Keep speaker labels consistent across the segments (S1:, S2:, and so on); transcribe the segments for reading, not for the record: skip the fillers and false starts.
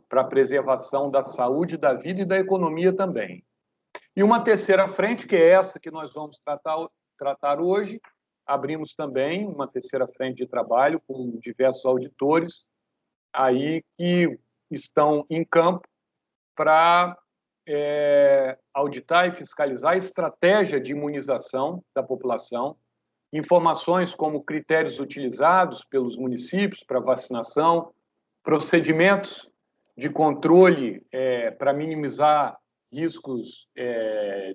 S1: para a preservação da saúde, da vida e da economia também. E uma terceira frente, que é essa que nós vamos tratar hoje, abrimos também uma terceira frente de trabalho com diversos auditores aí que estão em campo para auditar e fiscalizar a estratégia de imunização da população, informações como critérios utilizados pelos municípios para vacinação, procedimentos de controle para minimizar riscos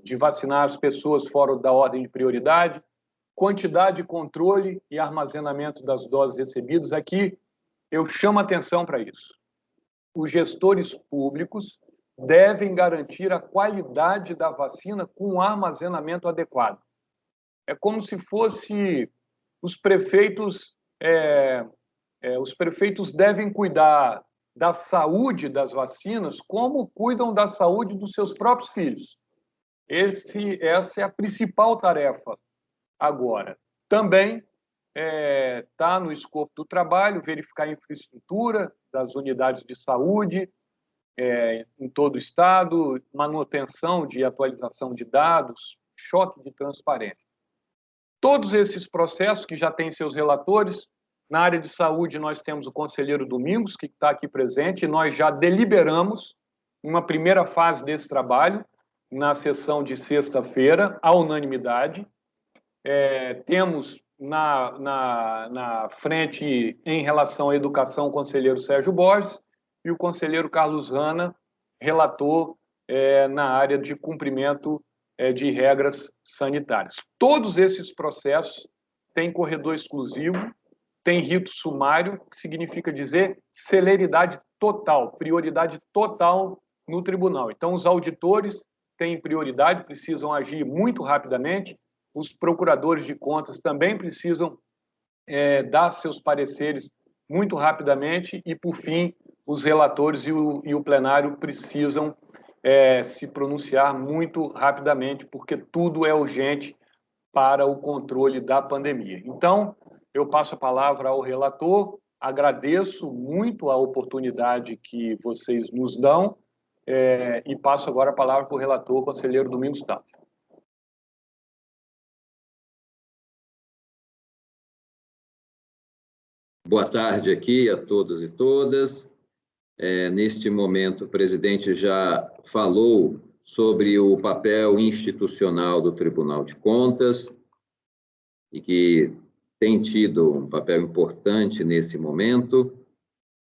S1: de vacinar as pessoas fora da ordem de prioridade, quantidade de controle e armazenamento das doses recebidas. Aqui eu chamo a atenção para isso. Os gestores públicos devem garantir a qualidade da vacina com um armazenamento adequado. É como se fosse os prefeitos devem cuidar da saúde das vacinas como cuidam da saúde dos seus próprios filhos. Essa é a principal tarefa agora. Também está no escopo do trabalho verificar a infraestrutura das unidades de saúde em todo o estado, manutenção de atualização de dados, choque de transparência. Todos esses processos que já têm seus relatores. Na área de saúde, nós temos o conselheiro Domingos, que está aqui presente, e nós já deliberamos uma primeira fase desse trabalho, na sessão de sexta-feira, à unanimidade. Temos na frente, em relação à educação, o conselheiro Sérgio Borges e o conselheiro Carlos Rana, relator na área de cumprimento de regras sanitárias. Todos esses processos têm corredor exclusivo, tem rito sumário, que significa dizer celeridade total, prioridade total no tribunal. Então, os auditores têm prioridade, precisam agir muito rapidamente, os procuradores de contas também precisam dar seus pareceres muito rapidamente e, por fim, os relatores e o plenário precisam se pronunciar muito rapidamente, porque tudo é urgente para o controle da pandemia. Então, eu passo a palavra ao relator, agradeço muito a oportunidade que vocês nos dão e passo agora a palavra para o relator, conselheiro Domingos Tato.
S2: Boa tarde aqui a todos e todas. Neste momento, o presidente já falou sobre o papel institucional do Tribunal de Contas e que tem tido um papel importante nesse momento,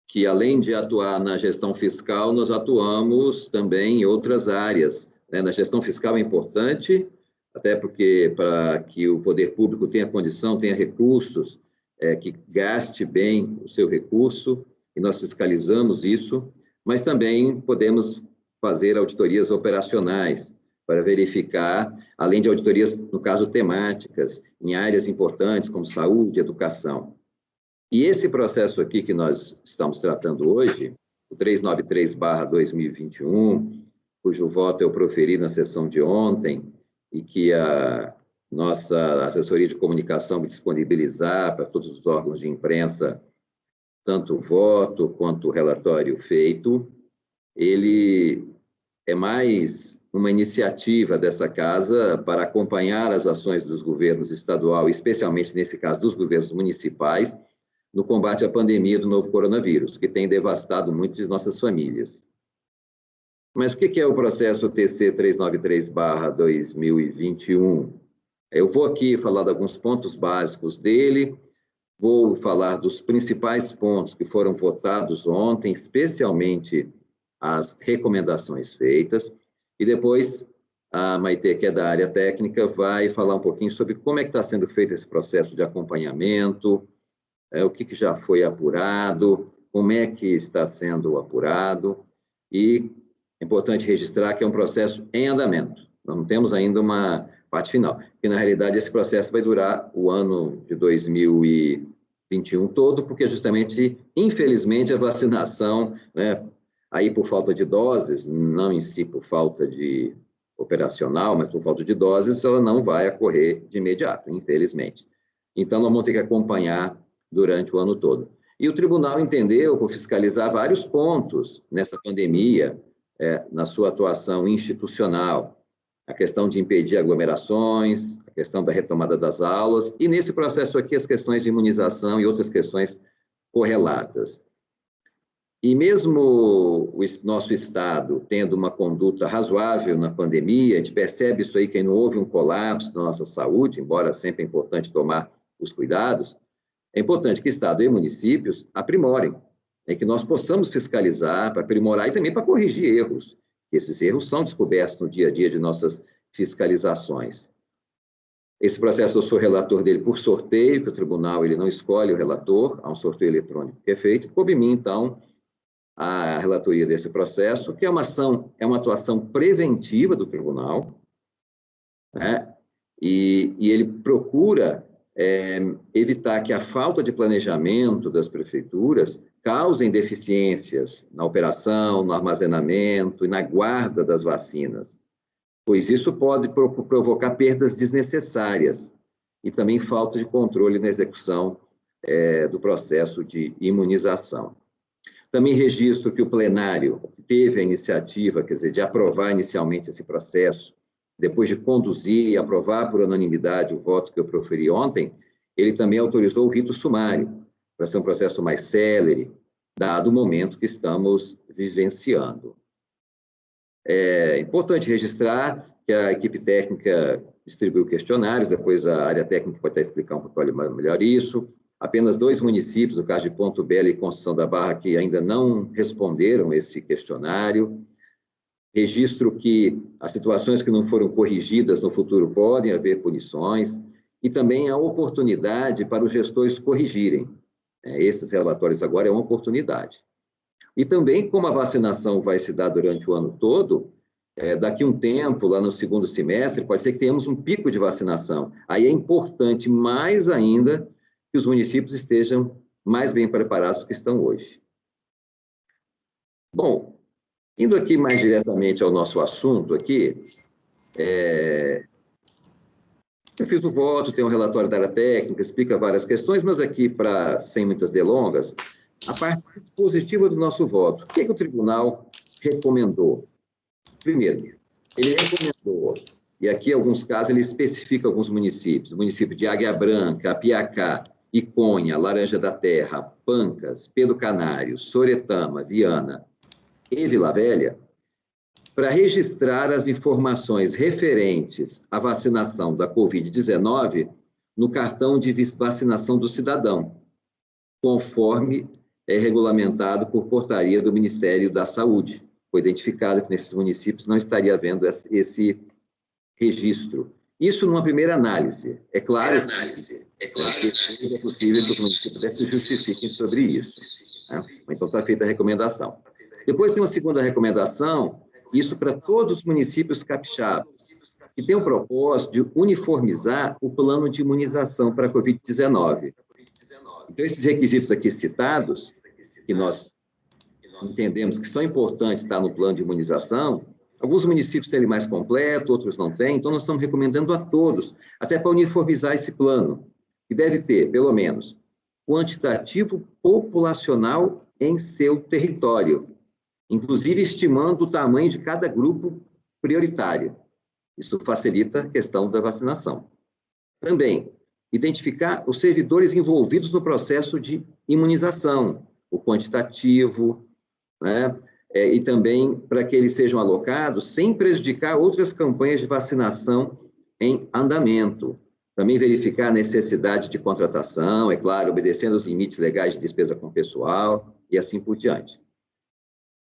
S2: que além de atuar na gestão fiscal, nós atuamos também em outras áreas. Na gestão fiscal é importante, até porque para que o poder público tenha condição, tenha recursos, que gaste bem o seu recurso, e nós fiscalizamos isso, mas também podemos fazer auditorias operacionais, para verificar, além de auditorias, no caso, temáticas, em áreas importantes como saúde, educação. E esse processo aqui que nós estamos tratando hoje, o 393/2021, cujo voto eu proferi na sessão de ontem, e que a nossa assessoria de comunicação vai disponibilizar para todos os órgãos de imprensa, tanto o voto quanto o relatório feito, ele é mais uma iniciativa dessa casa para acompanhar as ações dos governos estadual, especialmente nesse caso dos governos municipais, no combate à pandemia do novo coronavírus, que tem devastado muitas de nossas famílias. Mas o que é o processo TC 393/2021? Eu vou aqui falar de alguns pontos básicos dele, vou falar dos principais pontos que foram votados ontem, especialmente as recomendações feitas, e depois a Maitê, que é da área técnica, vai falar um pouquinho sobre como é que está sendo feito esse processo de acompanhamento, o que já foi apurado, como é que está sendo apurado, e é importante registrar que é um processo em andamento, nós não temos ainda uma parte final, porque na realidade esse processo vai durar o ano de 2021 todo, porque justamente, infelizmente, a vacinação, aí por falta de doses, não em si por falta de operacional, mas por falta de doses, ela não vai ocorrer de imediato, infelizmente. Então, nós vamos ter que acompanhar durante o ano todo. E o tribunal entendeu por fiscalizar vários pontos nessa pandemia, na sua atuação institucional, a questão de impedir aglomerações, a questão da retomada das aulas, e nesse processo aqui as questões de imunização e outras questões correlatas. E mesmo o nosso Estado tendo uma conduta razoável na pandemia, a gente percebe isso aí, que não houve um colapso na nossa saúde, embora sempre é importante tomar os cuidados, é importante que Estado e municípios aprimorem, que nós possamos fiscalizar para aprimorar e também para corrigir erros. Esses erros são descobertos no dia a dia de nossas fiscalizações. Esse processo eu sou relator dele por sorteio, que o tribunal ele não escolhe o relator, há um sorteio eletrônico que é feito, coube mim, então, a relatoria desse processo, que é uma atuação preventiva do tribunal, né? E ele procura evitar que a falta de planejamento das prefeituras causem deficiências na operação, no armazenamento e na guarda das vacinas, pois isso pode provocar perdas desnecessárias e também falta de controle na execução do processo de imunização. Também registro que o plenário teve a iniciativa, quer dizer, de aprovar inicialmente esse processo, depois de conduzir e aprovar por unanimidade o voto que eu proferi ontem, ele também autorizou o rito sumário, para ser um processo mais célere, dado o momento que estamos vivenciando. É importante registrar que a equipe técnica distribuiu questionários, depois a área técnica vai estar explicar um pouco melhor isso. Apenas 2 municípios, no caso de Ponto Belo e Conceição da Barra, que ainda não responderam esse questionário. Registro que as situações que não foram corrigidas no futuro podem haver punições e também a oportunidade para os gestores corrigirem. Esses relatórios agora é uma oportunidade. E também, como a vacinação vai se dar durante o ano todo, daqui a um tempo, lá no segundo semestre, pode ser que tenhamos um pico de vacinação. Aí é importante, mais ainda, que os municípios estejam mais bem preparados do que estão hoje. Bom, indo aqui mais diretamente ao nosso assunto aqui, eu fiz o voto, tem um relatório da área técnica, explica várias questões, mas aqui, sem muitas delongas, a parte positiva do nosso voto. O que o tribunal recomendou? Primeiro, ele recomendou, e aqui em alguns casos ele especifica alguns municípios, o município de Águia Branca, Apiacá, Iconha, Laranja da Terra, Pancas, Pedro Canário, Soretama, Viana e Vila Velha, para registrar as informações referentes à vacinação da Covid-19 no cartão de vacinação do cidadão, conforme é regulamentado por portaria do Ministério da Saúde. Foi identificado que nesses municípios não estaria havendo esse registro. Isso numa primeira análise. É claro que é possível que os municípios se justifiquem sobre isso. Né? Então, está feita a recomendação. Depois tem uma segunda recomendação, isso para todos os municípios capixabas, que tem o propósito de uniformizar o plano de imunização para a Covid-19. Então, esses requisitos aqui citados, que nós entendemos que são importantes estar no plano de imunização, alguns municípios têm ele mais completo, outros não têm, então nós estamos recomendando a todos, até para uniformizar esse plano, que deve ter, pelo menos, quantitativo populacional em seu território, inclusive estimando o tamanho de cada grupo prioritário. Isso facilita a questão da vacinação. Também, identificar os servidores envolvidos no processo de imunização, o quantitativo, né? E também para que eles sejam alocados sem prejudicar outras campanhas de vacinação em andamento. Também verificar a necessidade de contratação, é claro, obedecendo os limites legais de despesa com pessoal e assim por diante.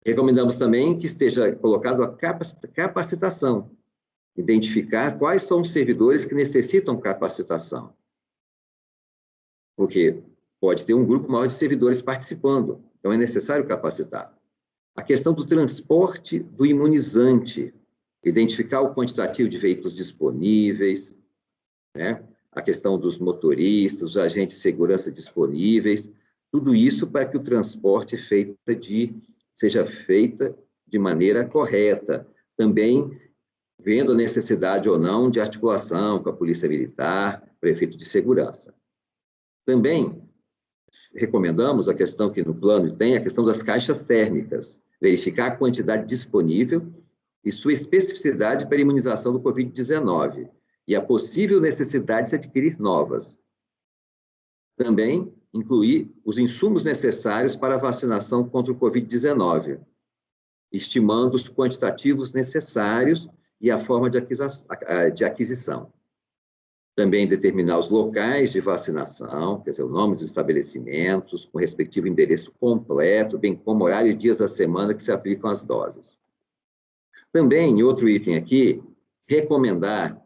S2: Recomendamos também que esteja colocado a capacitação, identificar quais são os servidores que necessitam capacitação, porque pode ter um grupo maior de servidores participando, então é necessário capacitar. A questão do transporte do imunizante, identificar o quantitativo de veículos disponíveis, né? A questão dos motoristas, os agentes de segurança disponíveis, tudo isso para que o transporte seja feita de maneira correta, também vendo a necessidade ou não de articulação com a Polícia Militar, Prefeito de Segurança. Também recomendamos a questão que no plano tem, a questão das caixas térmicas, verificar a quantidade disponível e sua especificidade para a imunização do Covid-19 e a possível necessidade de se adquirir novas. Também incluir os insumos necessários para a vacinação contra o Covid-19, estimando os quantitativos necessários e a forma de aquisição. Também determinar os locais de vacinação, quer dizer, o nome dos estabelecimentos, com o respectivo endereço completo, bem como horário e dias da semana que se aplicam as doses. Também, em outro item aqui, recomendar,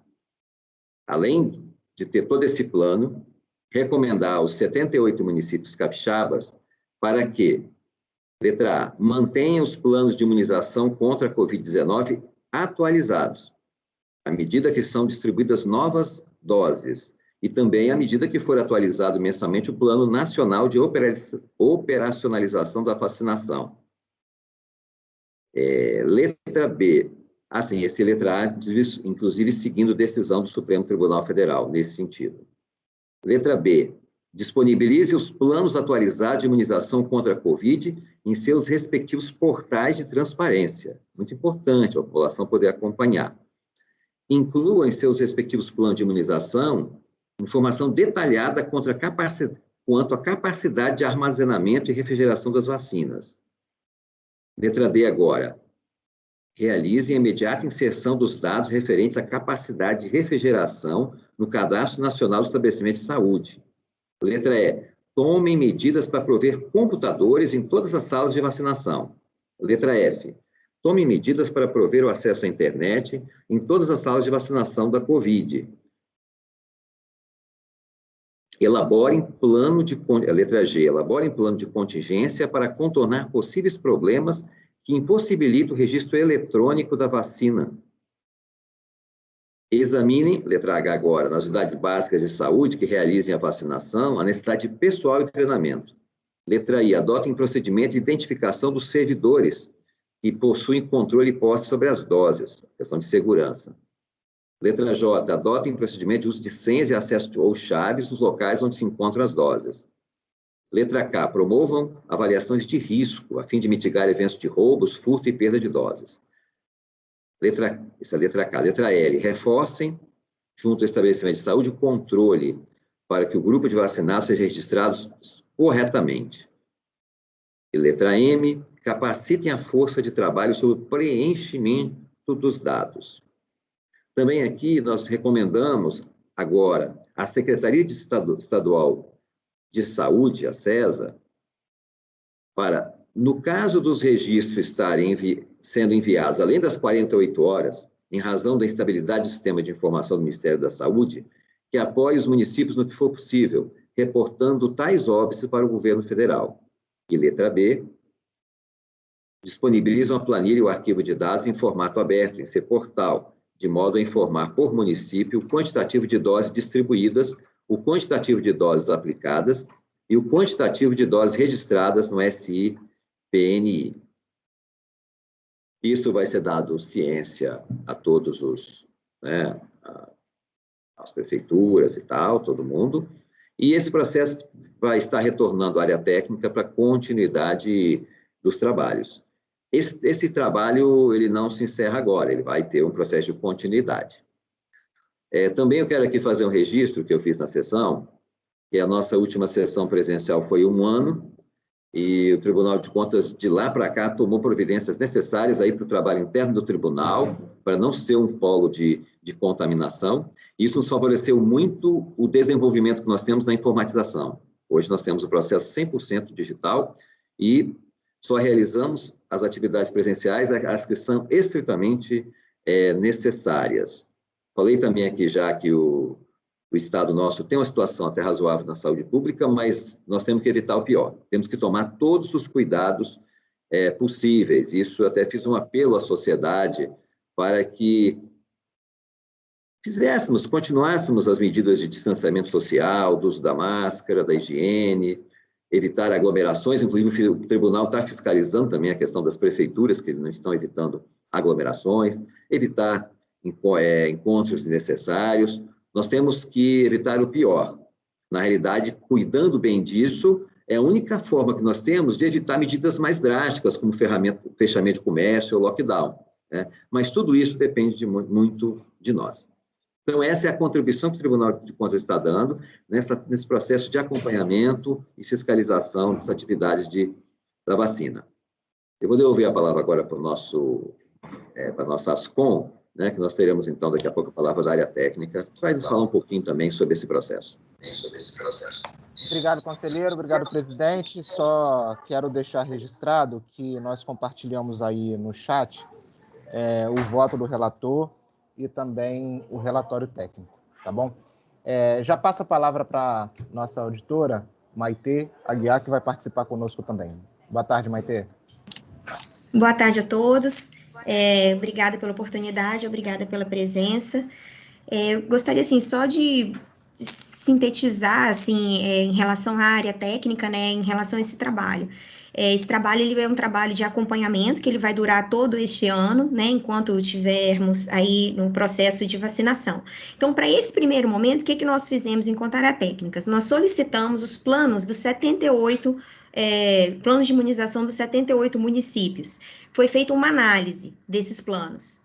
S2: além de ter todo esse plano, recomendar aos 78 municípios capixabas para que, letra A, mantenham os planos de imunização contra a Covid-19 atualizados, à medida que são distribuídas novas doses, e também à medida que for atualizado mensalmente o Plano Nacional de Operacionalização da Vacinação. Letra B, assim, esse letra A, inclusive seguindo decisão do Supremo Tribunal Federal, nesse sentido. Letra B, disponibilize os planos atualizados de imunização contra a Covid em seus respectivos portais de transparência. Muito importante a população poder acompanhar. Inclua em seus respectivos planos de imunização informação detalhada quanto à capacidade de armazenamento e refrigeração das vacinas. Letra D agora. Realize a imediata inserção dos dados referentes à capacidade de refrigeração no Cadastro Nacional do Estabelecimento de Saúde. Letra E. Tomem medidas para prover computadores em todas as salas de vacinação. Letra F. Tomem medidas para prover o acesso à internet em todas as salas de vacinação da Covid. Elaborem plano de... Letra G. Elaborem plano de contingência para contornar possíveis problemas que impossibilitam o registro eletrônico da vacina. Examinem, letra H agora, nas unidades básicas de saúde que realizem a vacinação, a necessidade de pessoal e treinamento. Letra I. Adotem procedimentos de identificação dos servidores que possuem controle e posse sobre as doses, questão de segurança. Letra J. Adotem procedimento de uso de senhas e acesso ou chaves nos locais onde se encontram as doses. Letra K. Promovam avaliações de risco, a fim de mitigar eventos de roubos, furto e perda de doses. Essa é a letra K. Letra L. Reforcem, junto ao estabelecimento de saúde, o controle para que o grupo de vacinados seja registrado corretamente. E letra M. Capacitem a força de trabalho sobre o preenchimento dos dados. Também aqui nós recomendamos agora a Secretaria Estadual de Saúde, a SESA, para, no caso dos registros estarem sendo enviados além das 48 horas, em razão da instabilidade do sistema de informação do Ministério da Saúde, que apoie os municípios no que for possível, reportando tais óbitos para o governo federal. E letra B, disponibilizam a planilha e o arquivo de dados em formato aberto, em seu portal, de modo a informar por município o quantitativo de doses distribuídas, o quantitativo de doses aplicadas e o quantitativo de doses registradas no SI-PNI. Isso vai ser dado ciência a todos as prefeituras e tal, todo mundo, e esse processo vai estar retornando à área técnica para continuidade dos trabalhos. Esse trabalho, ele não se encerra agora, ele vai ter um processo de continuidade. Também eu quero aqui fazer um registro que eu fiz na sessão, que a nossa última sessão presencial foi 1 ano, e o Tribunal de Contas, de lá para cá, tomou providências necessárias aí para o trabalho interno do tribunal, para não ser um polo de contaminação. Isso nos favoreceu muito o desenvolvimento que nós temos na informatização. Hoje nós temos o processo 100% digital e só realizamos as atividades presenciais, as que são estritamente necessárias. Falei também aqui já que o Estado nosso tem uma situação até razoável na saúde pública, mas nós temos que evitar o pior. Temos que tomar todos os cuidados possíveis. Isso eu até fiz um apelo à sociedade para que continuássemos as medidas de distanciamento social, do uso da máscara, da higiene, evitar aglomerações. Inclusive, o tribunal está fiscalizando também a questão das prefeituras, que não estão evitando aglomerações, evitar encontros desnecessários. Nós temos que evitar o pior. Na realidade, cuidando bem disso, É a única forma que nós temos de evitar medidas mais drásticas, como fechamento de comércio ou lockdown, né? Mas tudo isso depende muito de nós. Então, essa é a contribuição que o Tribunal de Contas está dando nesse processo de acompanhamento e fiscalização das atividades da vacina. Eu vou devolver a palavra agora para a nossa Ascom, né, que nós teremos, então, daqui a pouco a palavra da área técnica, para nos falar um pouquinho também sobre esse processo.
S3: Obrigado, conselheiro. Obrigado, presidente. Só quero deixar registrado que nós compartilhamos aí no chat o voto do relator e também o relatório técnico, tá bom? Já passo a palavra para nossa auditora, Maitê Aguiar, que vai participar conosco também. Boa tarde, Maitê.
S4: Boa tarde a todos. Obrigada pela oportunidade, obrigada pela presença. Eu gostaria, assim, só de sintetizar, assim, em relação à área técnica, né, em relação a esse trabalho. Esse trabalho, ele é um trabalho de acompanhamento, que ele vai durar todo este ano, né, enquanto estivermos aí no processo de vacinação. Então, para esse primeiro momento, o que nós fizemos enquanto área técnica? Nós solicitamos os planos dos 78 planos de imunização dos 78 municípios. Foi feita uma análise desses planos,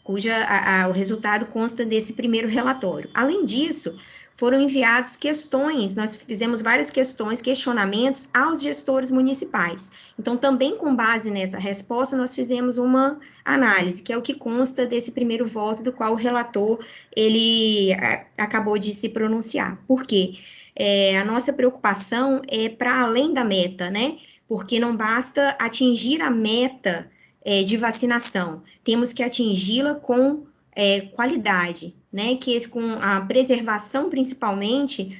S4: o resultado consta desse primeiro relatório. Além disso, foram enviadas questões, nós fizemos várias questões, questionamentos aos gestores municipais. Então, também com base nessa resposta, nós fizemos uma análise, que é o que consta desse primeiro voto, do qual o relator, ele acabou de se pronunciar. Por quê? A nossa preocupação é para além da meta, né? Porque não basta atingir a meta de vacinação, temos que atingi-la com qualidade, né? Com a preservação, principalmente,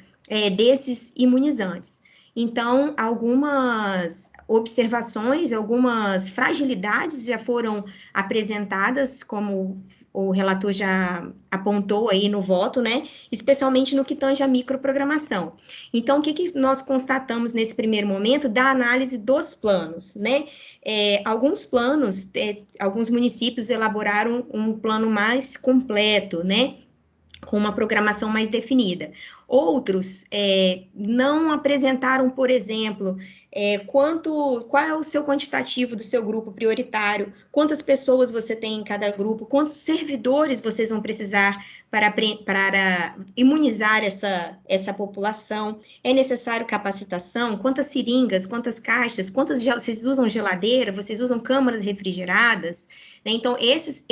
S4: desses imunizantes. Então, algumas observações, algumas fragilidades já foram apresentadas, como o relator já apontou aí no voto, né? Especialmente no que tange a microprogramação. Então, o que nós constatamos nesse primeiro momento da análise dos planos, né? Alguns planos, alguns municípios elaboraram um plano mais completo, né? Com uma programação mais definida. Outros não apresentaram, por exemplo, qual é o seu quantitativo do seu grupo prioritário, quantas pessoas você tem em cada grupo, quantos servidores vocês vão precisar para imunizar essa população, é necessário capacitação, quantas seringas, quantas caixas, vocês usam geladeira, vocês usam câmaras refrigeradas, né? Então, esses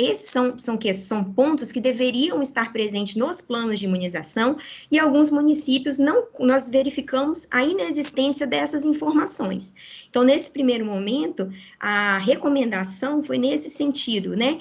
S4: são pontos que deveriam estar presentes nos planos de imunização, e alguns municípios nós verificamos a inexistência dessas informações. Então, nesse primeiro momento, a recomendação foi nesse sentido, né?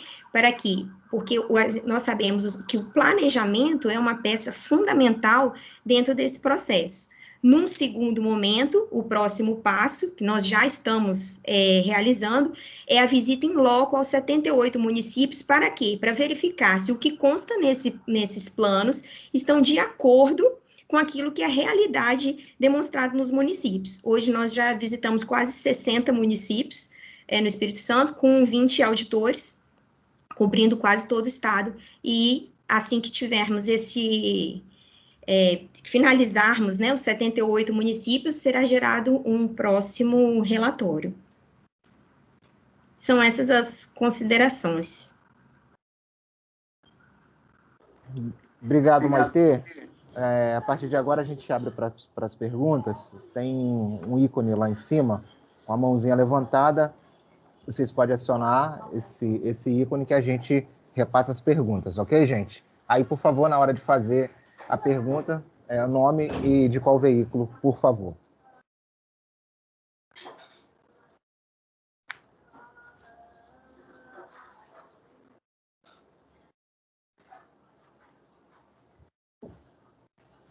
S4: Porque nós sabemos que o planejamento é uma peça fundamental dentro desse processo. Num segundo momento, o próximo passo, que nós já estamos realizando, é a visita em loco aos 78 municípios. Para quê? Para verificar se o que consta nesses planos estão de acordo com aquilo que é a realidade demonstrada nos municípios. Hoje nós já visitamos quase 60 municípios no Espírito Santo, com 20 auditores, cobrindo quase todo o estado, e assim que tivermos finalizarmos, né, os 78 municípios, será gerado um próximo relatório. São essas as considerações.
S3: Obrigado, Maitê. A partir de agora a gente abre para as perguntas. Tem um ícone lá em cima, com a mãozinha levantada. Vocês podem acionar esse ícone que a gente repassa as perguntas, ok, gente? Aí, por favor, na hora de fazer a pergunta, nome e de qual veículo, por favor.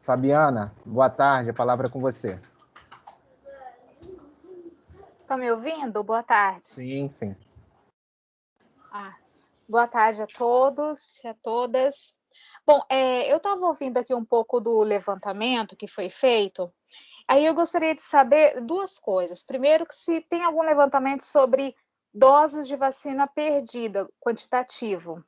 S3: Fabiana, boa tarde, a palavra é com você.
S5: Estão me ouvindo? Boa tarde.
S3: Sim, sim.
S5: Boa tarde a todos e a todas. Bom, eu estava ouvindo aqui um pouco do levantamento que foi feito, aí eu gostaria de saber duas coisas. Primeiro, que se tem algum levantamento sobre doses de vacina perdida, quantitativo.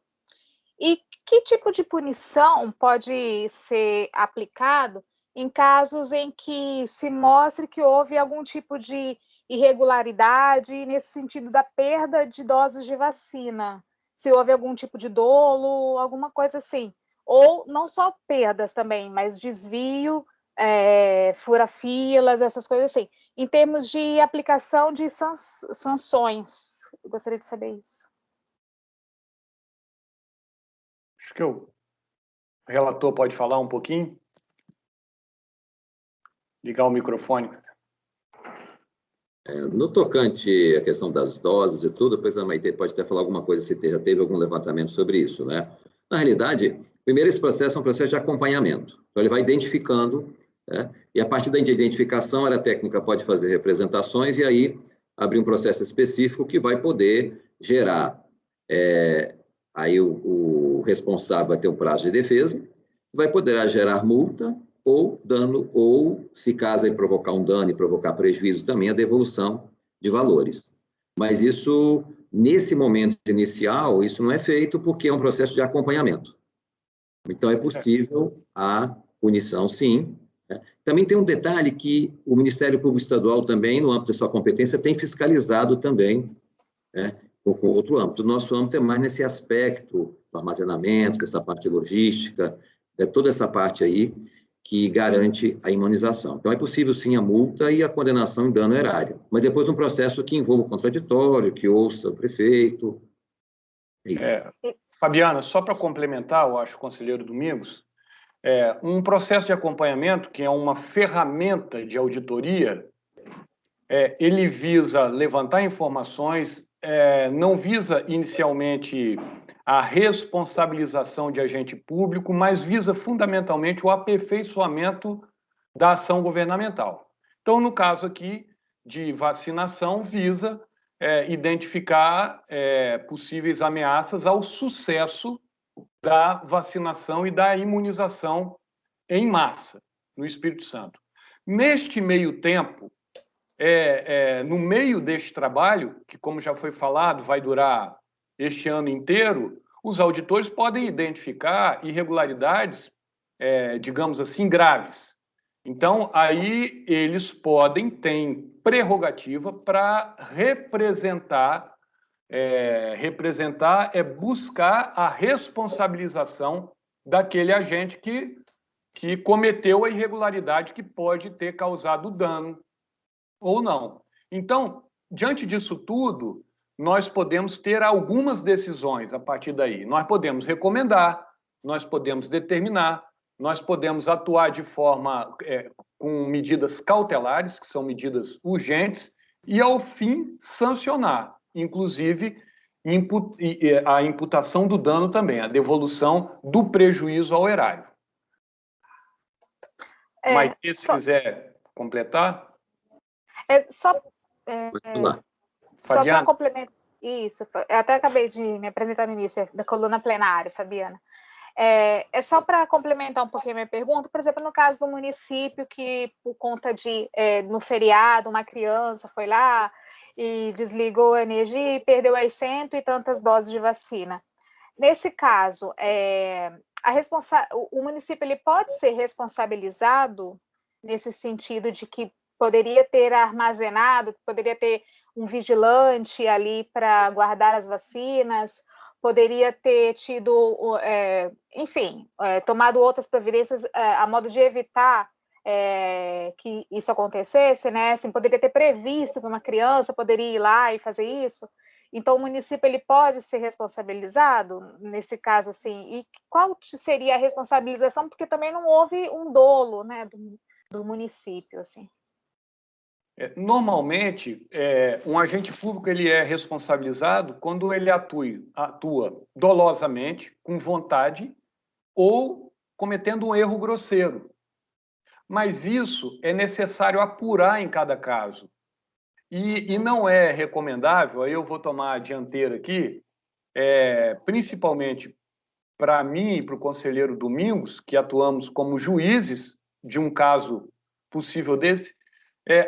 S5: E que tipo de punição pode ser aplicado em casos em que se mostre que houve algum tipo de irregularidade nesse sentido da perda de doses de vacina, se houve algum tipo de dolo, alguma coisa assim. Ou não só perdas também, mas desvio, fura-filas, essas coisas assim. Em termos de aplicação de sanções, eu gostaria de saber isso.
S1: Acho que o relator pode falar um pouquinho. Ligar o microfone.
S2: No tocante à questão das doses e tudo, depois a Maitê pode até falar alguma coisa se já teve algum levantamento sobre isso, né? Na realidade, primeiro esse processo é um processo de acompanhamento. Então, ele vai identificando, né? E a partir da identificação, a área técnica pode fazer representações e aí abrir um processo específico que vai poder gerar, aí o responsável vai ter um prazo de defesa, vai poder gerar multa ou dano, ou, se caso ele provocar um dano e provocar prejuízo, também a devolução de valores. Mas isso, nesse momento inicial, isso não é feito porque é um processo de acompanhamento. Então, é possível a punição, sim. Também tem um detalhe que o Ministério Público Estadual também, no âmbito da sua competência, tem fiscalizado também, com outro âmbito. O nosso âmbito é mais nesse aspecto do armazenamento, dessa parte logística, toda essa parte aí, que garante a imunização. Então, é possível, sim, a multa e a condenação em dano erário, mas depois um processo que envolva o contraditório, que ouça o prefeito.
S1: Fabiana, só para complementar, eu acho, conselheiro Domingos, um processo de acompanhamento, que é uma ferramenta de auditoria, ele visa levantar informações, não visa inicialmente a responsabilização de agente público, mas visa fundamentalmente o aperfeiçoamento da ação governamental. Então, no caso aqui de vacinação, visa identificar possíveis ameaças ao sucesso da vacinação e da imunização em massa no Espírito Santo. Neste meio tempo, no meio deste trabalho, que, como já foi falado, vai durar este ano inteiro, os auditores podem identificar irregularidades, digamos assim, graves. Então, aí eles têm prerrogativa para representar buscar a responsabilização daquele agente que cometeu a irregularidade que pode ter causado dano ou não. Então, diante disso tudo, nós podemos ter algumas decisões a partir daí. Nós podemos recomendar, nós podemos determinar, nós podemos atuar de forma com medidas cautelares, que são medidas urgentes, e, ao fim, sancionar, inclusive a imputação do dano também, a devolução do prejuízo ao erário. Mas, se quiser completar...
S5: Só para complementar isso, eu até acabei de me apresentar no início da coluna plenária, Fabiana. Só para complementar um pouquinho a minha pergunta, por exemplo, no caso do município que, por conta de, no feriado, uma criança foi lá e desligou a energia e perdeu as 100 e tantas doses de vacina. Nesse caso, o município ele pode ser responsabilizado nesse sentido de que poderia ter armazenado, poderia ter um vigilante ali para guardar as vacinas, poderia ter tido, enfim, tomado outras providências a modo de evitar que isso acontecesse, né? Assim, poderia ter previsto que uma criança poderia ir lá e fazer isso. Então, o município ele pode ser responsabilizado nesse caso, assim. E qual seria a responsabilização? Porque também não houve um dolo, né, do município, assim.
S1: Normalmente, um agente público ele é responsabilizado quando ele atua dolosamente, com vontade, ou cometendo um erro grosseiro. Mas isso é necessário apurar em cada caso. E não é recomendável, aí eu vou tomar a dianteira aqui, principalmente para mim e para o conselheiro Domingos, que atuamos como juízes de um caso possível desse,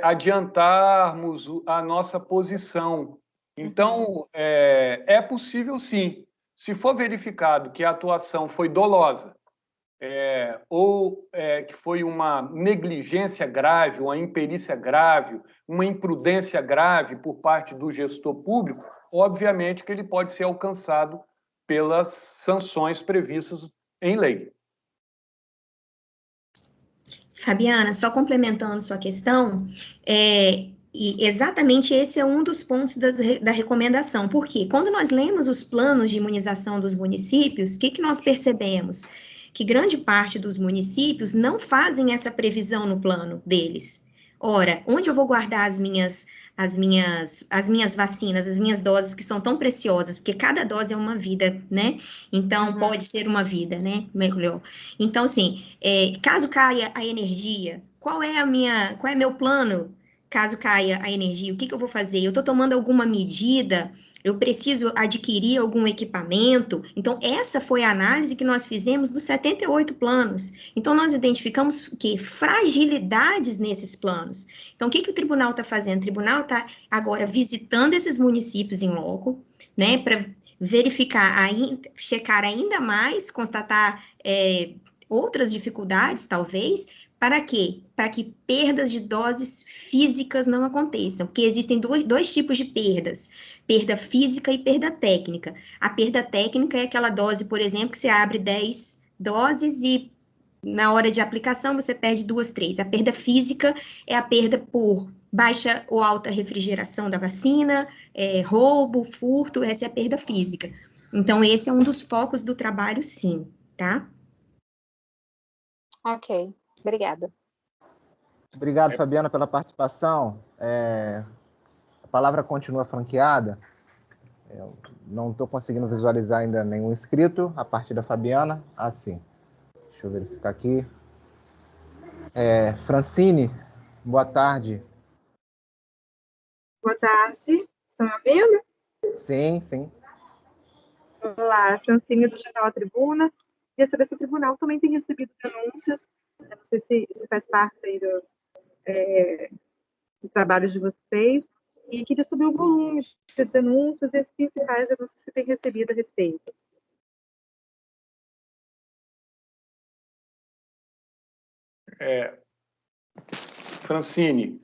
S1: adiantarmos a nossa posição. Então, é possível sim. Se for verificado que a atuação foi dolosa, que foi uma negligência grave, uma imperícia grave, uma imprudência grave por parte do gestor público, obviamente que ele pode ser alcançado pelas sanções previstas em lei.
S4: Fabiana, só complementando sua questão, e exatamente esse é um dos pontos da recomendação, porque quando nós lemos os planos de imunização dos municípios, o que nós percebemos? Que grande parte dos municípios não fazem essa previsão no plano deles. Ora, onde eu vou guardar as minhas vacinas, as minhas doses que são tão preciosas, porque cada dose é uma vida, né? Então, pode ser uma vida, né? Melhor. Então, assim, caso caia a energia, qual é meu plano? Caso caia a energia, o que eu vou fazer? Eu estou tomando alguma medida? Eu preciso adquirir algum equipamento? Então, essa foi a análise que nós fizemos dos 78 planos. Então, nós identificamos que fragilidades nesses planos. Então, o que o tribunal está fazendo? O tribunal está agora visitando esses municípios em loco, né, para verificar, checar ainda mais, constatar outras dificuldades, talvez, para quê? Para que perdas de doses físicas não aconteçam, porque existem dois tipos de perdas, perda física e perda técnica. A perda técnica é aquela dose, por exemplo, que você abre 10 doses e na hora de aplicação você perde 2, 3. A perda física é a perda por baixa ou alta refrigeração da vacina, roubo, furto, essa é a perda física. Então, esse é um dos focos do trabalho, sim, tá?
S5: Ok, obrigada.
S3: Obrigado, Fabiana, pela participação. A palavra continua franqueada. Eu não estou conseguindo visualizar ainda nenhum inscrito. A partir da Fabiana, sim. Deixa eu verificar aqui. Francine, boa tarde.
S6: Boa tarde. Estão me ouvindo?
S3: Sim, sim.
S6: Olá, Francine do Jornal A Tribuna. Queria saber se o tribunal também tem recebido denúncias. Não sei se faz parte aí do trabalho de vocês. E queria saber o volume de denúncias e as principais denúncias que tem recebido a respeito.
S1: Francine,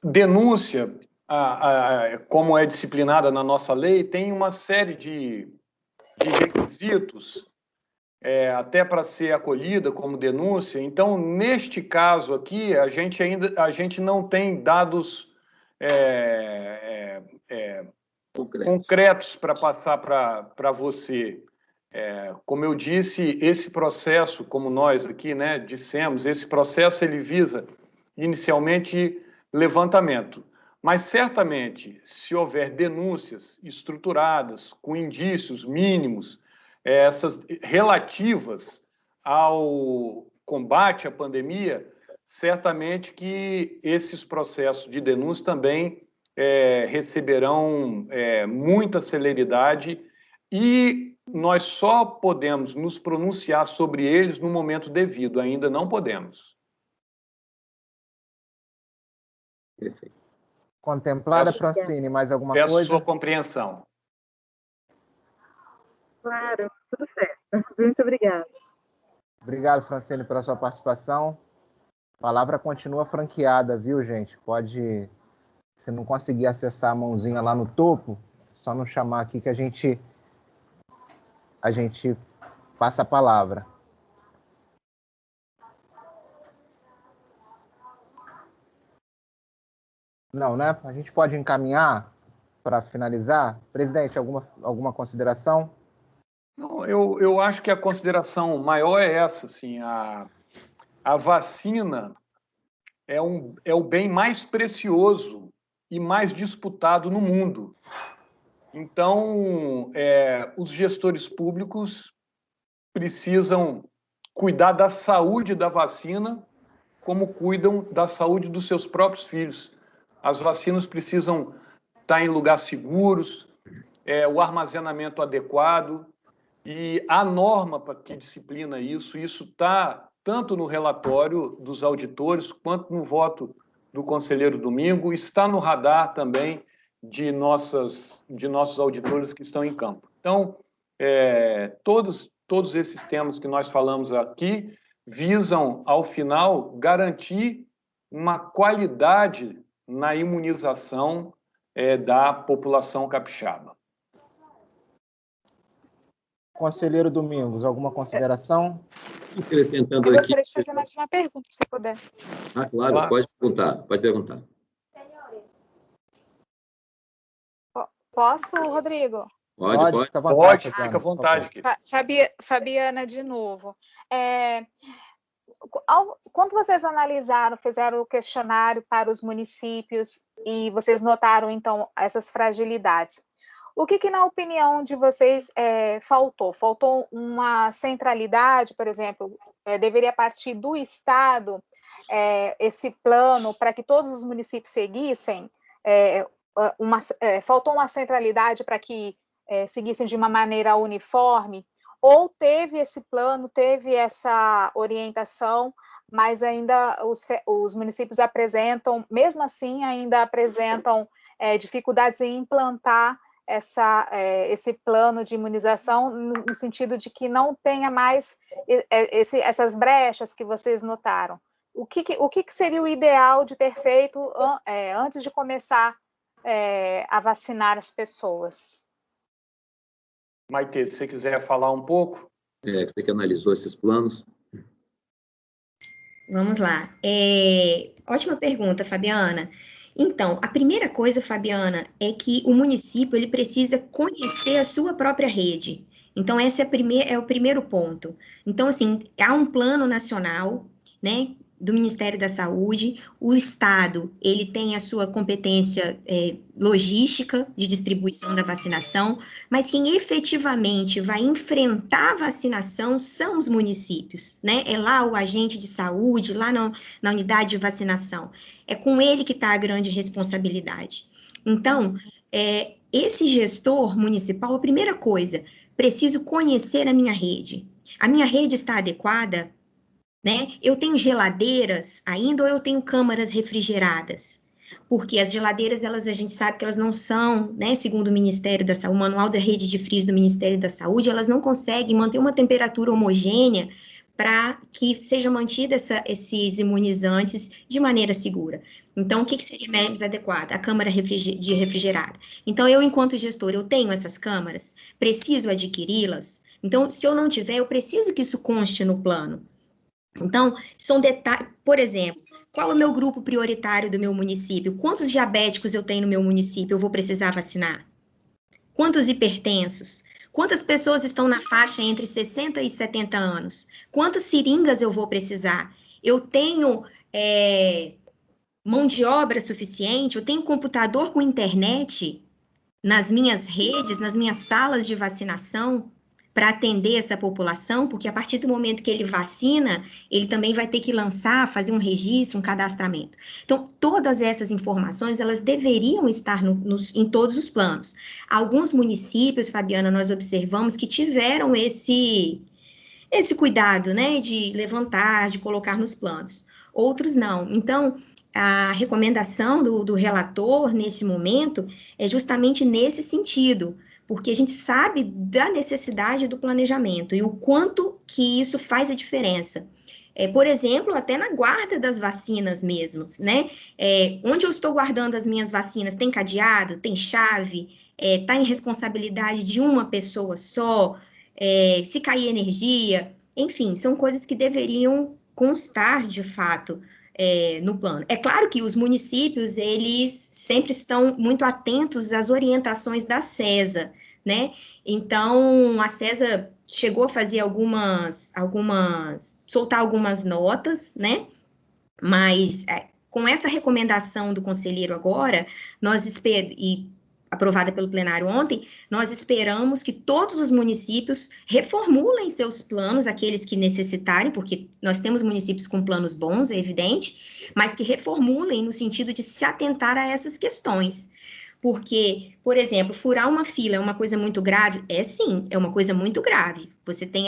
S1: denúncia, como é disciplinada na nossa lei, tem uma série de requisitos até para ser acolhida como denúncia. Então, neste caso aqui, a gente não tem dados concretos para passar para você. Como eu disse, esse processo, como nós aqui, né, dissemos, esse processo ele visa inicialmente levantamento, mas certamente, se houver denúncias estruturadas, com indícios mínimos, essas relativas ao combate à pandemia, certamente que esses processos de denúncia também receberão muita celeridade e nós só podemos nos pronunciar sobre eles no momento devido, ainda não podemos.
S2: Perfeito.
S3: Contemplada, Francine, mais alguma
S1: peço
S3: coisa?
S1: Sua compreensão.
S6: Claro, tudo certo. Muito obrigada.
S3: Obrigado, Francine, pela sua participação. A palavra continua franqueada, viu, gente? Pode, se não conseguir acessar a mãozinha lá no topo, só nos chamar aqui que a gente passa a palavra. Não, né? A gente pode encaminhar para finalizar? Presidente, alguma consideração?
S1: Não, eu acho que a consideração maior é essa, assim, a vacina é o bem mais precioso e mais disputado no mundo. Então, os gestores públicos precisam cuidar da saúde da vacina como cuidam da saúde dos seus próprios filhos. As vacinas precisam estar em lugares seguros, o armazenamento adequado, e a norma que disciplina isso está tanto no relatório dos auditores quanto no voto do conselheiro Domingo, está no radar também de nossos auditores que estão em campo. Então, todos esses temas que nós falamos aqui visam, ao final, garantir uma qualidade na imunização da população capixaba.
S3: Conselheiro Domingos, alguma consideração?
S2: Acrescentando
S5: Eu
S2: aqui...
S5: gostaria de fazer mais uma pergunta, se puder.
S2: Ah, claro, pode perguntar.
S5: Posso, Rodrigo?
S2: Pode.
S3: Fica à vontade,
S1: Fica à vontade.
S5: Fabiana, de novo. Quando vocês analisaram, fizeram o questionário para os municípios e vocês notaram, então, essas fragilidades, o que na opinião de vocês faltou? Faltou uma centralidade, por exemplo, deveria partir do Estado esse plano para que todos os municípios seguissem? Faltou uma centralidade para que seguissem de uma maneira uniforme? Ou teve esse plano, teve essa orientação, mas ainda os municípios apresentam, mesmo assim, ainda apresentam dificuldades em implantar esse plano de imunização, no sentido de que não tenha mais essas brechas que vocês notaram. O que seria o ideal de ter feito antes de começar a vacinar as pessoas?
S1: Maite, se você quiser falar um pouco.
S2: Você que analisou esses planos.
S4: Vamos lá. Ótima pergunta, Fabiana. Então, a primeira coisa, Fabiana, é que o município ele precisa conhecer a sua própria rede. Então, esse é o primeiro ponto. Então, assim, há um plano nacional, né, do Ministério da Saúde. O Estado, ele tem a sua competência logística de distribuição da vacinação, mas quem efetivamente vai enfrentar a vacinação são os municípios, né? É lá o agente de saúde, lá na unidade de vacinação. É com ele que está a grande responsabilidade. Então, esse gestor municipal, a primeira coisa, preciso conhecer a minha rede. A minha rede está adequada? Né? Eu tenho geladeiras ainda ou eu tenho câmaras refrigeradas? Porque as geladeiras, a gente sabe que elas não são, né, segundo o Ministério da Saúde, o Manual da Rede de Frios do Ministério da Saúde, elas não conseguem manter uma temperatura homogênea para que seja mantida esses imunizantes de maneira segura. Então, o que seria mais adequado? A câmara refrigerada. Então, eu, enquanto gestor, eu tenho essas câmaras, preciso adquiri-las. Então, se eu não tiver, eu preciso que isso conste no plano. Então, são detalhes, por exemplo, qual é o meu grupo prioritário do meu município? Quantos diabéticos eu tenho no meu município? Eu vou precisar vacinar? Quantos hipertensos? Quantas pessoas estão na faixa entre 60 e 70 anos? Quantas seringas eu vou precisar? Eu tenho mão de obra suficiente? Eu tenho computador com internet nas minhas redes, nas minhas salas de vacinação? Para atender essa população, porque a partir do momento que ele vacina, ele também vai ter que fazer um registro, um cadastramento. Então, todas essas informações, elas deveriam estar em todos os planos. Alguns municípios, Fabiana, nós observamos que tiveram esse cuidado, né, de levantar, de colocar nos planos. Outros não. Então, a recomendação do relator, nesse momento, é justamente nesse sentido, porque a gente sabe da necessidade do planejamento e o quanto que isso faz a diferença. Por exemplo, até na guarda das vacinas mesmo, né? Onde eu estou guardando as minhas vacinas, tem cadeado, tem chave, está em responsabilidade de uma pessoa só, se cair energia, enfim, são coisas que deveriam constar, de fato, no plano. É claro que os municípios, eles sempre estão muito atentos às orientações da CESA, né? Então, a CESA chegou a fazer soltar algumas notas, né? Mas, com essa recomendação do conselheiro agora, e aprovada pelo plenário ontem, nós esperamos que todos os municípios reformulem seus planos, aqueles que necessitarem, porque nós temos municípios com planos bons, é evidente, mas que reformulem no sentido de se atentar a essas questões. Porque, por exemplo, furar uma fila é uma coisa muito grave? Sim, é uma coisa muito grave. Você tem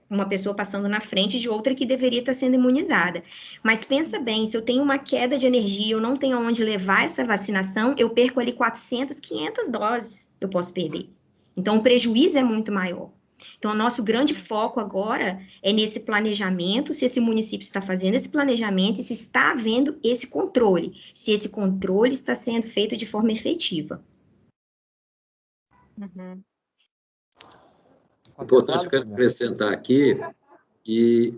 S4: uma pessoa passando na frente de outra que deveria estar sendo imunizada. Mas pensa bem, se eu tenho uma queda de energia, eu não tenho aonde levar essa vacinação, eu perco ali 400, 500 doses, eu posso perder. Então, o prejuízo é muito maior. Então, o nosso grande foco agora é nesse planejamento, se esse município está fazendo esse planejamento e se está havendo esse controle, se esse controle está sendo feito de forma efetiva.
S5: Uhum.
S2: Importante, eu quero acrescentar aqui que,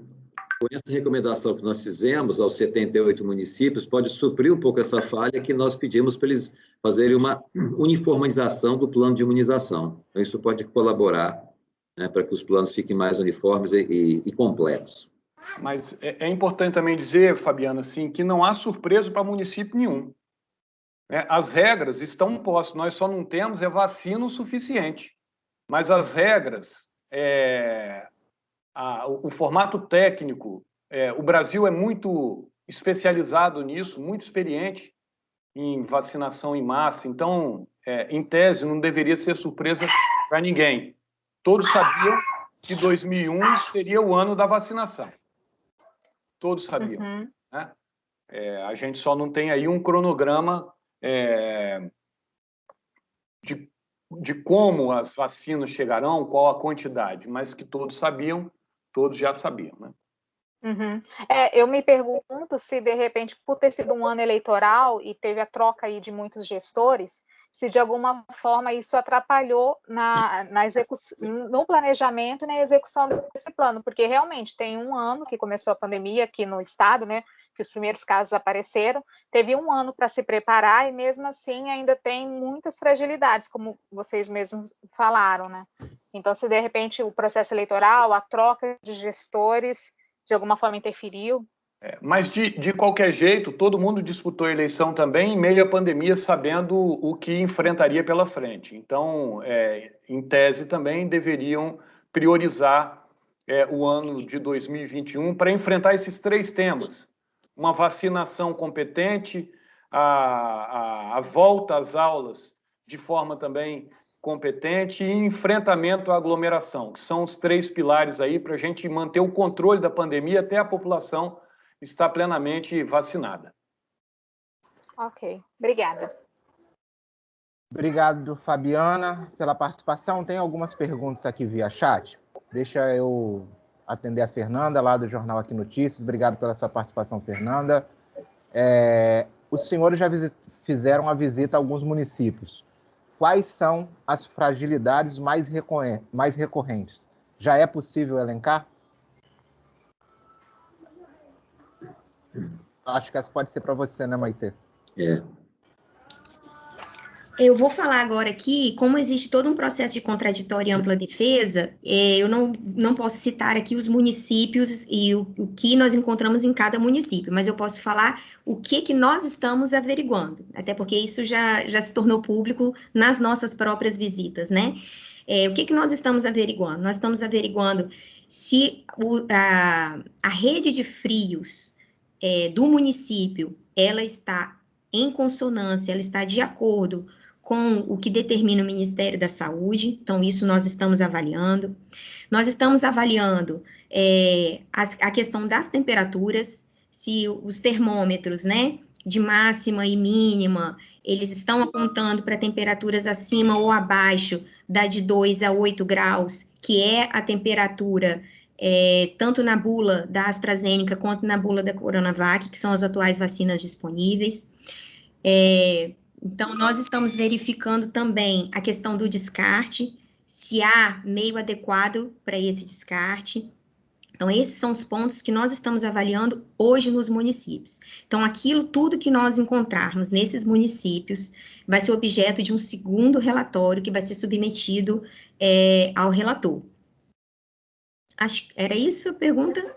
S2: com essa recomendação que nós fizemos aos 78 municípios, pode suprir um pouco essa falha que nós pedimos para eles fazerem uma uniformização do plano de imunização. Então, isso pode colaborar, né, para que os planos fiquem mais uniformes e completos.
S1: Mas é importante também dizer, Fabiana, assim, que não há surpresa para município nenhum. As regras estão postas, nós só não temos vacina o suficiente. Mas as regras, o formato técnico, o Brasil é muito especializado nisso, muito experiente em vacinação em massa. Então, em tese, não deveria ser surpresa para ninguém. Todos sabiam que 2001 seria o ano da vacinação. Todos sabiam.
S5: Uhum.
S1: Né? A gente só não tem aí um cronograma de como as vacinas chegarão, qual a quantidade, mas que todos sabiam, todos já sabiam, né?
S5: Uhum. Eu me pergunto se, de repente, por ter sido um ano eleitoral e teve a troca aí de muitos gestores, se de alguma forma isso atrapalhou na execução, no planejamento e na execução desse plano, porque realmente tem um ano que começou a pandemia aqui no estado, né, que os primeiros casos apareceram, teve um ano para se preparar e mesmo assim ainda tem muitas fragilidades, como vocês mesmos falaram, né? Então, se de repente o processo eleitoral, a troca de gestores, de alguma forma interferiu.
S1: Mas, de qualquer jeito, todo mundo disputou a eleição também em meio à pandemia, sabendo o que enfrentaria pela frente. Então, em tese, também deveriam priorizar o ano de 2021 para enfrentar esses 3 temas. Uma vacinação competente, a volta às aulas de forma também competente e enfrentamento à aglomeração, que são os 3 pilares aí para a gente manter o controle da pandemia até a população estar plenamente vacinada.
S5: Ok, obrigada.
S3: Obrigado, Fabiana, pela participação. Tem algumas perguntas aqui via chat. Deixa eu atender a Fernanda, lá do Jornal Aqui Notícias. Obrigado pela sua participação, Fernanda. Os senhores já fizeram a visita a alguns municípios. Quais são as fragilidades mais recorrentes? Já é possível elencar? Acho que essa pode ser para você, né, Maitê?
S4: Eu vou falar agora aqui, como existe todo um processo de contraditória e ampla defesa, eu não posso citar aqui os municípios e o que nós encontramos em cada município, mas eu posso falar o que nós estamos averiguando, até porque isso já se tornou público nas nossas próprias visitas, né? O que nós estamos averiguando? Nós estamos averiguando se a rede de frios do município, ela está em consonância, ela está de acordo com o que determina o Ministério da Saúde. Então, isso nós estamos avaliando. Nós estamos avaliando a questão das temperaturas, se os termômetros, né, de máxima e mínima, eles estão apontando para temperaturas acima ou abaixo da de 2 a 8 graus, que é a temperatura tanto na bula da AstraZeneca quanto na bula da Coronavac, que são as atuais vacinas disponíveis. Então, nós estamos verificando também a questão do descarte, se há meio adequado para esse descarte. Então, esses são os pontos que nós estamos avaliando hoje nos municípios. Então, tudo que nós encontrarmos nesses municípios vai ser objeto de um segundo relatório que vai ser submetido ao relator. Acho que era isso a pergunta?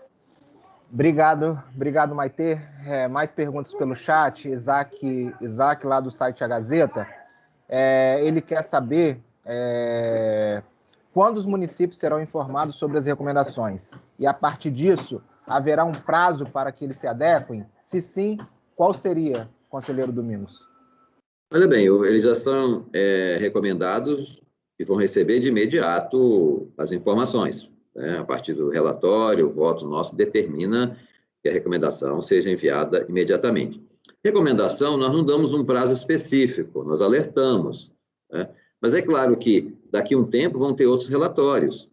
S3: Obrigado, Maitê. Mais perguntas pelo chat. Isaac, lá do site A Gazeta, ele quer saber quando os municípios serão informados sobre as recomendações. E, a partir disso, haverá um prazo para que eles se adequem? Se sim, qual seria, conselheiro Domingos?
S2: Olha bem, eles já são recomendados e vão receber de imediato as informações. A partir do relatório, o voto nosso determina que a recomendação seja enviada imediatamente. Recomendação, nós não damos um prazo específico, nós alertamos, né? Mas é claro que daqui a um tempo vão ter outros relatórios.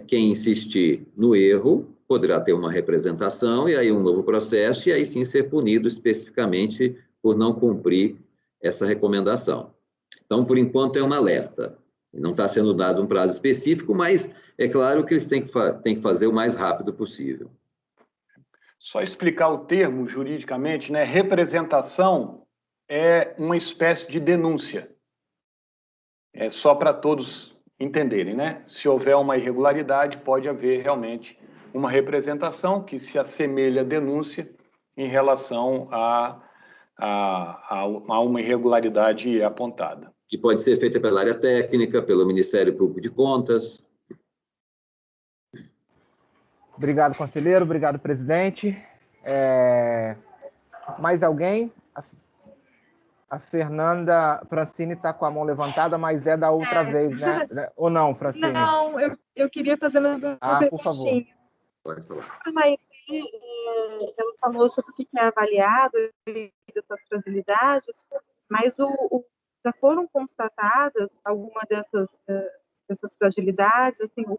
S2: Quem insistir no erro poderá ter uma representação e aí um novo processo, e aí sim ser punido especificamente por não cumprir essa recomendação. Então, por enquanto, é um alerta. Não está sendo dado um prazo específico, mas é claro que eles têm que fazer o mais rápido possível.
S1: Só explicar o termo juridicamente, né? Representação é uma espécie de denúncia. É só para todos entenderem, né? Se houver uma irregularidade, pode haver realmente uma representação que se assemelha à denúncia em relação a uma irregularidade apontada.
S2: Que pode ser feita pela área técnica, pelo Ministério Público de Contas.
S3: Obrigado, conselheiro. Obrigado, presidente. Mais alguém? A Fernanda Francine está com a mão levantada, mas é da outra vez, né? Ou não, Francine?
S6: Não, eu queria fazer mais uma perguntinha.
S3: Por favor.
S2: Pode falar.
S6: A Maite, ela falou sobre o que é avaliado, dessas fragilidades, mas já foram constatadas alguma dessas fragilidades, assim, o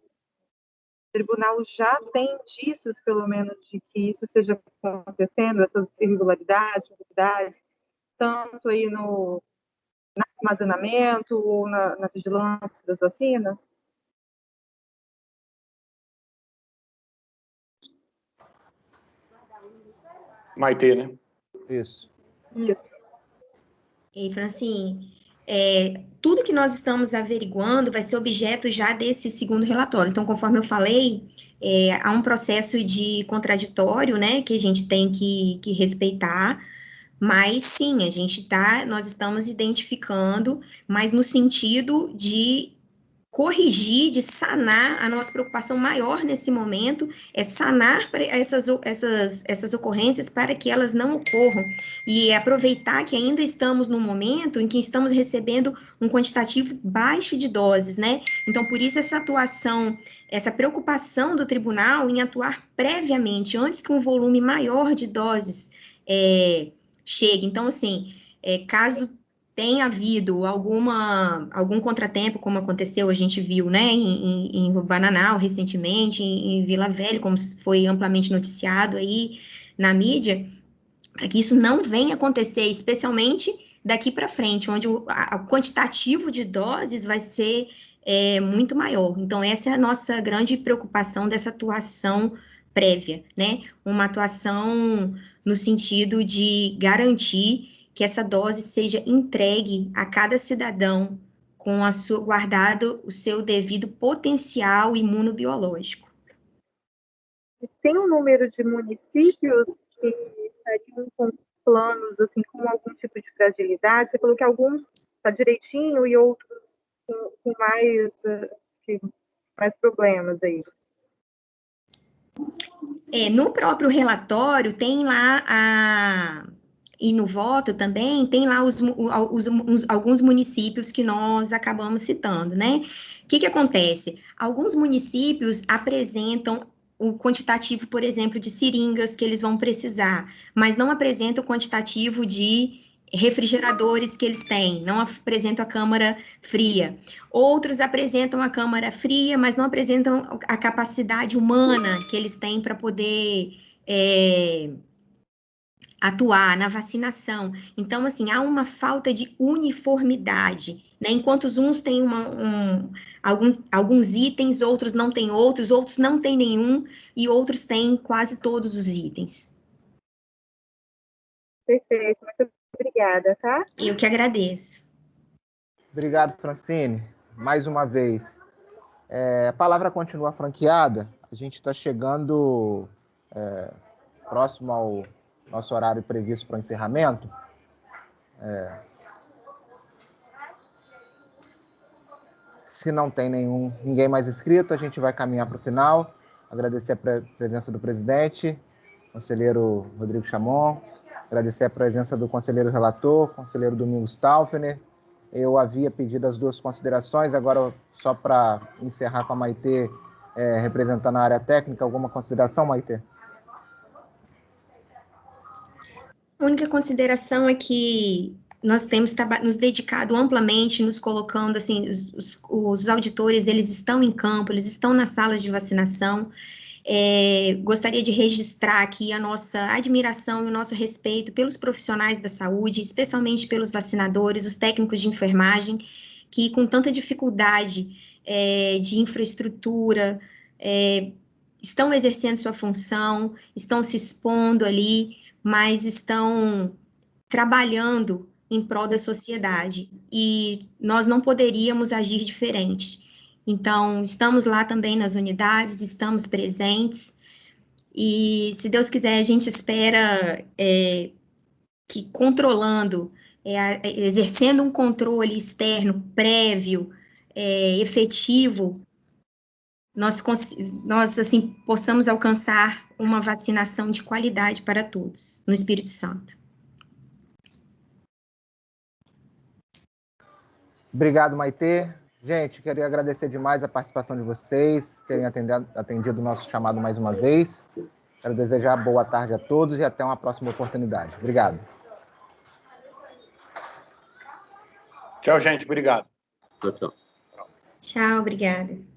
S6: tribunal já tem indícios, pelo menos, de que isso esteja acontecendo, essas irregularidades, tanto aí no armazenamento ou na vigilância das vacinas?
S1: Maite, né?
S3: Isso.
S4: E, Francine, tudo que nós estamos averiguando vai ser objeto já desse segundo relatório. Então, conforme eu falei, há um processo de contraditório, né, que a gente tem que respeitar, mas sim, nós estamos identificando, mas no sentido de corrigir, de sanar. A nossa preocupação maior nesse momento é sanar essas ocorrências para que elas não ocorram e aproveitar que ainda estamos num momento em que estamos recebendo um quantitativo baixo de doses, né? Então, por isso essa atuação, essa preocupação do tribunal em atuar previamente, antes que um volume maior de doses chegue. Então, assim, caso tenha havido algum contratempo, como aconteceu, a gente viu, né, em Bananal recentemente, em Vila Velha, como foi amplamente noticiado aí na mídia, para que isso não venha acontecer, especialmente daqui para frente, onde o quantitativo de doses vai ser muito maior. Então, essa é a nossa grande preocupação dessa atuação prévia, né, uma atuação no sentido de garantir que essa dose seja entregue a cada cidadão com guardado o seu devido potencial imunobiológico.
S6: Tem um número de municípios que estariam com planos, assim, com algum tipo de fragilidade? Você falou que alguns está direitinho e outros com mais problemas aí.
S4: No próprio relatório tem lá e no voto também tem lá alguns municípios que nós acabamos citando, né? O que acontece? Alguns municípios apresentam o quantitativo, por exemplo, de seringas que eles vão precisar, mas não apresentam o quantitativo de refrigeradores que eles têm, não apresentam a câmara fria. Outros apresentam a câmara fria, mas não apresentam a capacidade humana que eles têm para poder atuar na vacinação. Então, assim, há uma falta de uniformidade, né? Enquanto uns têm alguns itens, outros não têm outros não têm nenhum, e outros têm quase todos os itens.
S6: Perfeito, muito obrigada, tá?
S4: Eu que agradeço.
S3: Obrigado, Francine. Mais uma vez. A palavra continua franqueada. A gente está chegando próximo ao nosso horário previsto para o encerramento. Se não tem ninguém mais inscrito, a gente vai caminhar para o final. Agradecer a presença do presidente, conselheiro Rodrigo Chamon, agradecer a presença do conselheiro relator, conselheiro Domingos Staufner. Eu havia pedido as duas considerações, agora só para encerrar com a Maite, representando a área técnica, alguma consideração, Maite?
S4: A única consideração é que nós temos nos dedicado amplamente, nos colocando, assim, os auditores, eles estão em campo, eles estão nas salas de vacinação. Gostaria de registrar aqui a nossa admiração e o nosso respeito pelos profissionais da saúde, especialmente pelos vacinadores, os técnicos de enfermagem, que com tanta dificuldade de infraestrutura, estão exercendo sua função, estão se expondo ali, mas estão trabalhando em prol da sociedade, e nós não poderíamos agir diferente. Então, estamos lá também nas unidades, estamos presentes, e, se Deus quiser, a gente espera que controlando, exercendo um controle externo prévio, efetivo, nós assim, possamos alcançar uma vacinação de qualidade para todos, no Espírito Santo.
S3: Obrigado, Maitê. Gente, queria agradecer demais a participação de vocês, terem atendido o nosso chamado mais uma vez. Quero desejar boa tarde a todos e até uma próxima oportunidade. Obrigado.
S1: Tchau, gente. Obrigado.
S2: Tchau, tchau.
S4: Tchau, obrigada.